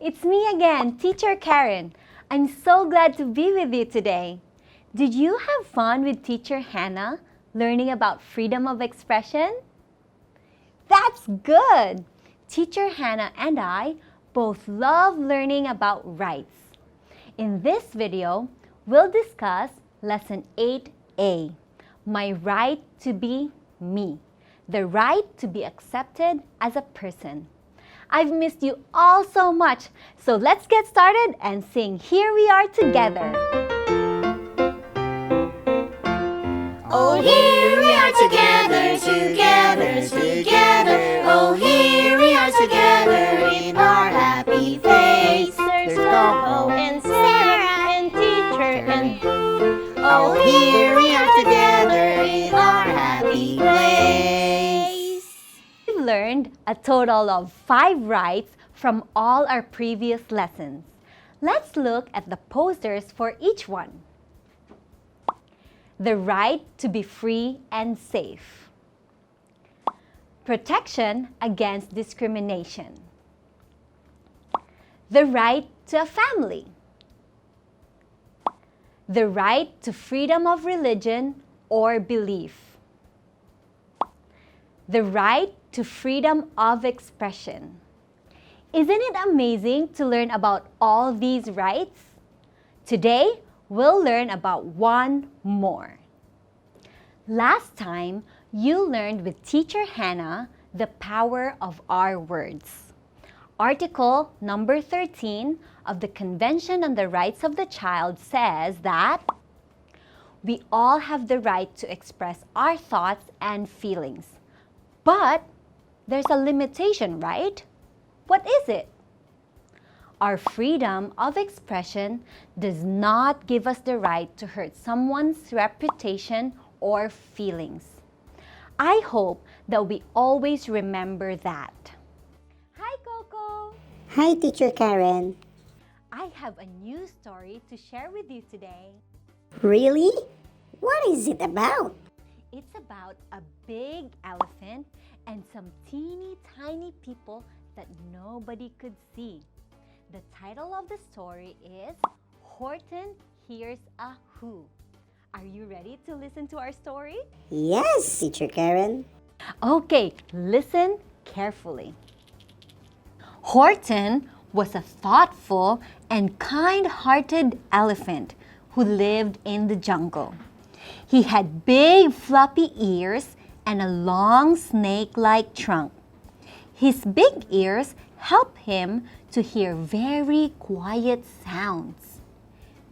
It's me again, Teacher Karen. I'm so glad to be with you today. Did you have fun with Teacher Hannah learning about freedom of expression? That's good! Teacher Hannah and I both love learning about rights. In this video, we'll discuss Lesson 8A, My Right to Be Me, the right to be accepted as a person. I've missed you all so much, so let's get started and sing Here We Are Together. Oh, here we are together, together, together. Oh, here we are together in our happy place. There's Coco and Sarah and Teacher and... Oh, here we are together in our happy place. We've learned a total of 5 rights from all our previous lessons. Let's look at the posters for each one. The right to be free and safe. Protection against discrimination. The right to a family. The right to freedom of religion or belief. The right to freedom of expression. Isn't it amazing to learn about all these rights? Today, we'll learn about one more. Last time, you learned with Teacher Hannah the power of our words. Article number 13 of the Convention on the Rights of the Child says that we all have the right to express our thoughts and feelings. But there's a limitation, right? What is it? Our freedom of expression does not give us the right to hurt someone's reputation or feelings. I hope that we always remember that. Hi, Coco! Hi, Teacher Karen. I have a new story to share with you today. Really? What is it about? It's about a big elephant and some teeny tiny people that nobody could see. The title of the story is Horton Hears a Who. Are you ready to listen to our story? Yes, Teacher Karen. Okay, listen carefully. Horton was a thoughtful and kind-hearted elephant who lived in the jungle. He had big floppy ears and a long snake-like trunk. His big ears helped him to hear very quiet sounds.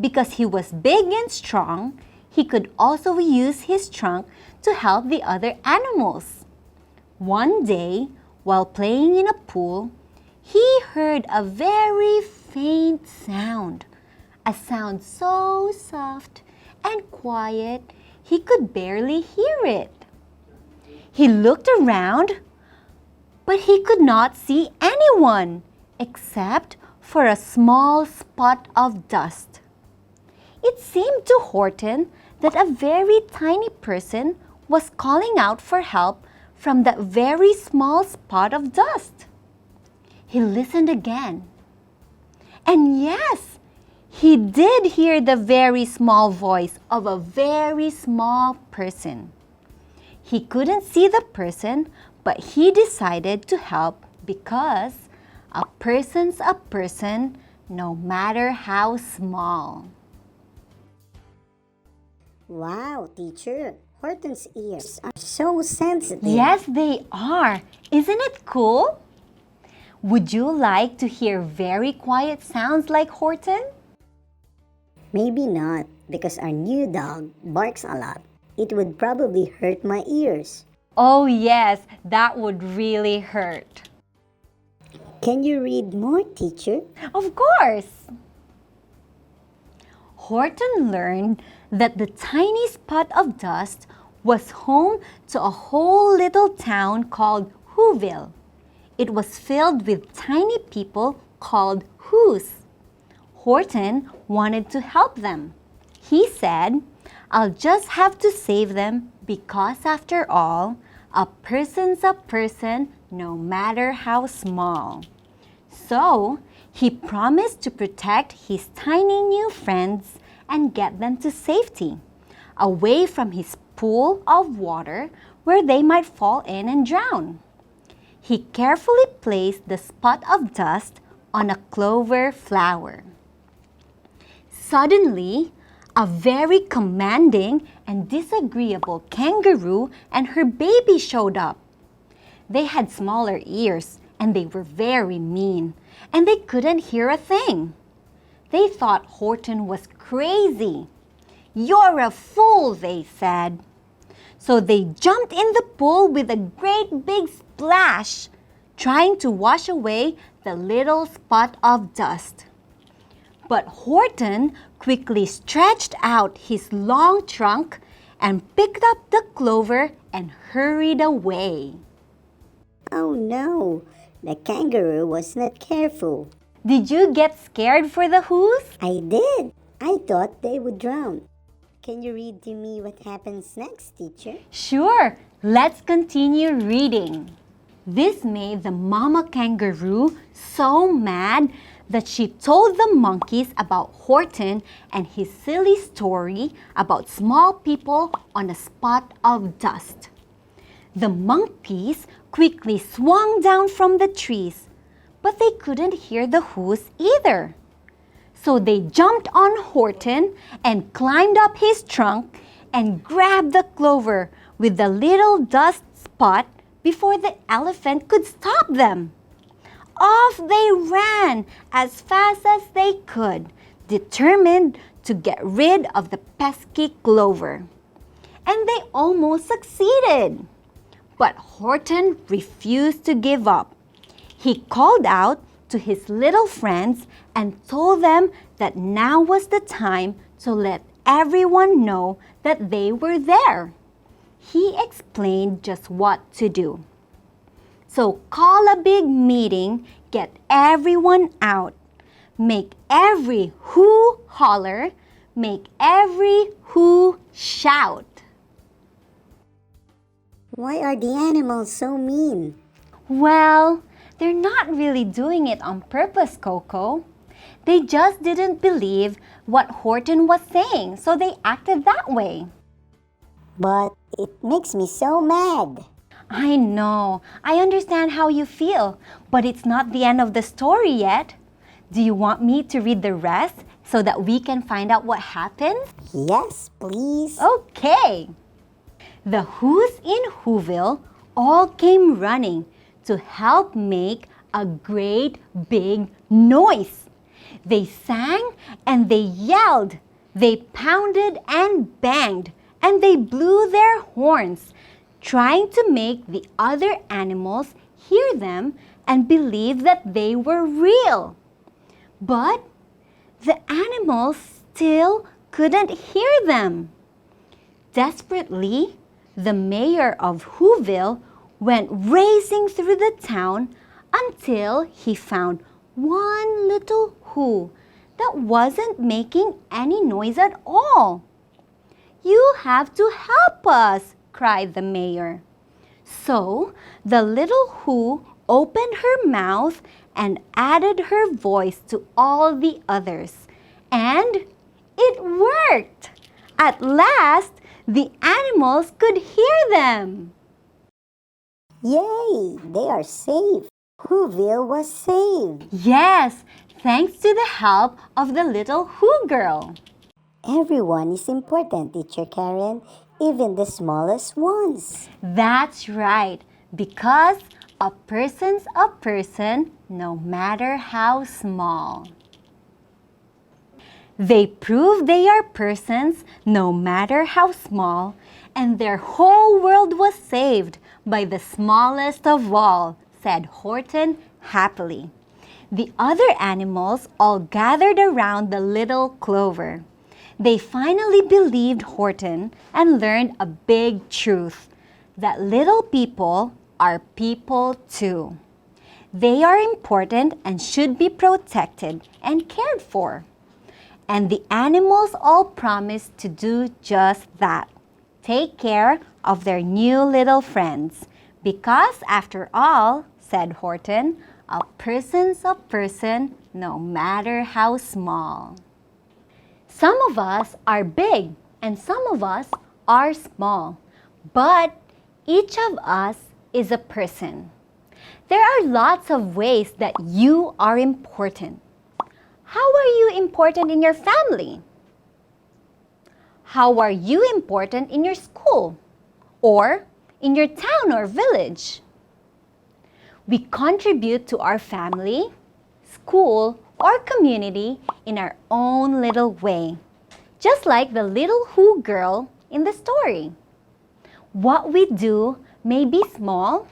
Because he was big and strong, he could also use his trunk to help the other animals. One day, while playing in a pool, he heard a very faint sound, a sound so soft and quiet he could barely hear it. He looked around, but he could not see anyone except for a small spot of dust. It seemed to Horton that a very tiny person was calling out for help from that very small spot of dust. He listened again. And yes, he did hear the very small voice of a very small person. He couldn't see the person, but he decided to help because a person's a person, no matter how small. Wow, teacher. Horton's ears are so sensitive. Yes, they are. Isn't it cool? Would you like to hear very quiet sounds like Horton? Maybe not, because our new dog barks a lot. It would probably hurt my ears. Oh yes, that would really hurt. Can you read more, teacher? Of course! Horton learned that the tiny spot of dust was home to a whole little town called Whoville. It was filled with tiny people called Whos. Horton wanted to help them. He said, "I'll just have to save them because after all, a person's a person no matter how small." So He promised to protect his tiny new friends and get them to safety, away from his pool of water where they might fall in and drown. He carefully placed the spot of dust on a clover flower. Suddenly, a very commanding and disagreeable kangaroo and her baby showed up. They had smaller ears and they were very mean, and they couldn't hear a thing. They thought Horton was crazy. "You're a fool," they said. So they jumped in the pool with a great big splash, trying to wash away the little spot of dust. But Horton quickly stretched out his long trunk and picked up the clover and hurried away. Oh no, the kangaroo was not careful. Did you get scared for the Who's? I did. I thought they would drown. Can you read to me what happens next, teacher? Sure, let's continue reading. This made the mama kangaroo so mad that she told the monkeys about Horton and his silly story about small people on a spot of dust. The monkeys quickly swung down from the trees, but they couldn't hear the Who's either. So they jumped on Horton and climbed up his trunk and grabbed the clover with the little dust spot before the elephant could stop them. Off they ran as fast as they could, determined to get rid of the pesky clover. And they almost succeeded. But Horton refused to give up. He called out to his little friends and told them that now was the time to let everyone know that they were there. He explained just what to do. So call a big meeting, get everyone out. Make every Who holler, make every Who shout. Why are the animals so mean? Well, they're not really doing it on purpose, Coco. They just didn't believe what Horton was saying, so they acted that way. But it makes me so mad. I know. I understand how you feel, but it's not the end of the story yet. Do you want me to read the rest so that we can find out what happened? Yes, please. Okay. The Who's in Whoville all came running to help make a great big noise. They sang and they yelled, they pounded and banged, and they blew their horns, trying to make the other animals hear them and believe that they were real. But the animals still couldn't hear them. Desperately, the mayor of Whoville went racing through the town until he found one little Who that wasn't making any noise at all. "You have to help us," cried the mayor. So the little Who opened her mouth and added her voice to all the others. And it worked! At last, the animals could hear them. Yay! They are safe. Whoville was saved. Yes, thanks to the help of the little Who girl. Everyone is important, Teacher Karen, even the smallest ones. That's right, because a person's a person no matter how small. They prove they are persons no matter how small, and their whole world was saved by the smallest of all, said Horton happily. The other animals all gathered around the little clover. They finally believed Horton and learned a big truth, that little people are people too. They are important and should be protected and cared for. And the animals all promised to do just that. Take care of their new little friends. Because after all, said Horton, a person's a person no matter how small. Some of us are big and some of us are small, but each of us is a person. There are lots of ways that you are important. How are you important in your family? How are you important in your school or in your town or village? We contribute to our family, school, or community in our own little way, just like the little Who girl in the story. What we do may be small,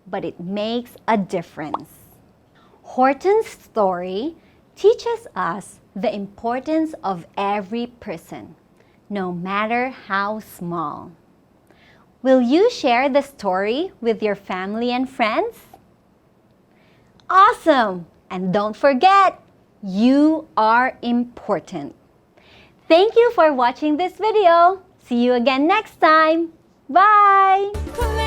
but it makes a difference. Horton's story teaches us the importance of every person, no matter how small. Will you share the story with your family and friends? Awesome! And don't forget, you are important. Thank you for watching this video. See you again next time. Bye!